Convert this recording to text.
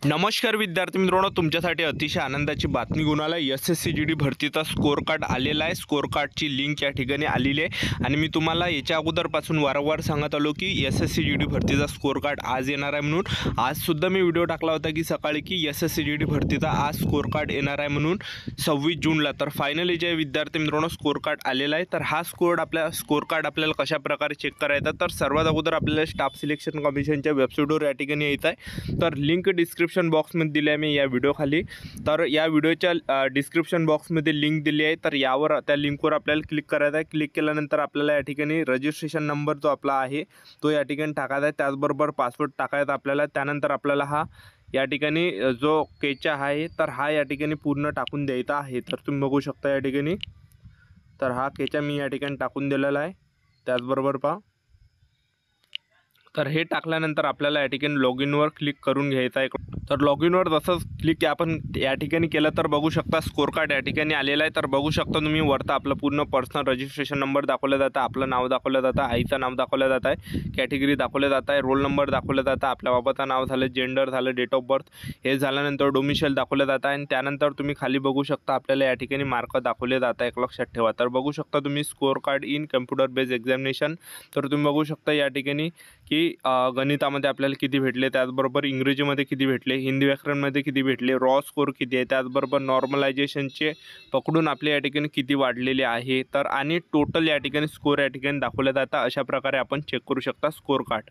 नमस्कार विद्यार्थी मित्रांनो, तुमच्यासाठी अतिशय आनंदाची बातमी घेऊन आला. SSCGD भरतीचा स्कोअर कार्ड आलेला आहे. स्कोअर कार्डची लिंक या ठिकाणी आलेली आहे आणि मी तुम्हाला याच्या अगोदरपासून वारंवार सांगत आलो की SSCGD भरतीचा स्कोअर कार्ड आज येणार आहे म्हणून. आजसुद्धा मी व्हिडिओ टाकला होता की सकाळी की SSCGD भरतीचा आज स्कोअर कार्ड येणार आहे म्हणून 26 जूनला. तर फायनली जे विद्यार्थी मित्रांनो स्कोअर कार्ड आलेला आहे. तर हा स्कोअर कार्ड आपल्याला कशा प्रकारे चेक करायचा, तर सर्वात अगोदर आपल्याला स्टाफ सिलेक्शन कमिशनच्या वेबसाईटवर या ठिकाणी यायचं आहे. तर लिंक डिस्क्रिप्शन बॉक्समध्ये दिली आहे मी या व्हिडिओ खाली. तर या व्हिडिओच्या डिस्क्रिप्शन बॉक्समध्ये लिंक दिली आहे. तर यावर त्या लिंकवर आपल्याला क्लिक करायचं आहे. क्लिक केल्यानंतर आपल्याला या ठिकाणी रजिस्ट्रेशन नंबर जो आपला आहे तो या ठिकाणी टाकायचा आहे. त्याचबरोबर पासवर्ड टाकायचा आपल्याला. त्यानंतर आपल्याला हा या ठिकाणी जो केचा आहे तर हा या ठिकाणी पूर्ण टाकून द्यायचा आहे. तर तुम्ही बघू शकता या ठिकाणी. तर हा केचा मी या ठिकाणी टाकून दिलेला आहे. त्याचबरोबर पहा, तर हे टाकल्यानंतर आपल्याला या ठिकाणी लॉग इनवर क्लिक करून घ्यायचं आहे. तर लॉग इनवर जसं क्लिक आपण या ठिकाणी केलं तर बघू शकता स्कोअर कार्ड या ठिकाणी आलेला आहे. तर बघू शकता तुम्ही वरता आपलं पूर्ण पर्सनल रजिस्ट्रेशन नंबर दाखवला जातं, आपलं नाव दाखवलं जातं, आईचं नाव दाखवलं जात आहे, कॅटेगरी दाखवलं जात आहे, रोल नंबर दाखवलं जातं, आपल्या बाबाचं नाव झालं, जेंडर झालं, डेट ऑफ बर्थ हे झाल्यानंतर डोमिसाईल दाखवलं जातं आहे. आणि त्यानंतर तुम्ही खाली बघू शकता आपल्याला या ठिकाणी मार्क दाखवले जात आहे. एक लक्षात ठेवा. तर बघू शकता तुम्ही score card in computer based examination. तर तुम्ही बघू शकता या ठिकाणी की गणितामध्ये आपल्याला किती भेटले, त्याचबरोबर इंग्रजीमध्ये किती भेटले, हिंदी व्याकरणमध्ये किती भेटले, रॉ स्कोअर किती आहे, त्याचबरोबर नॉर्मलायझेशनचे पकडून आपले या ठिकाणी किती वाढलेले आहे. तर आणि टोटल या ठिकाणी स्कोअर या ठिकाणी दाखवला जातं. अशा प्रकारे आपण चेक करू शकता स्कोअर कार्ड.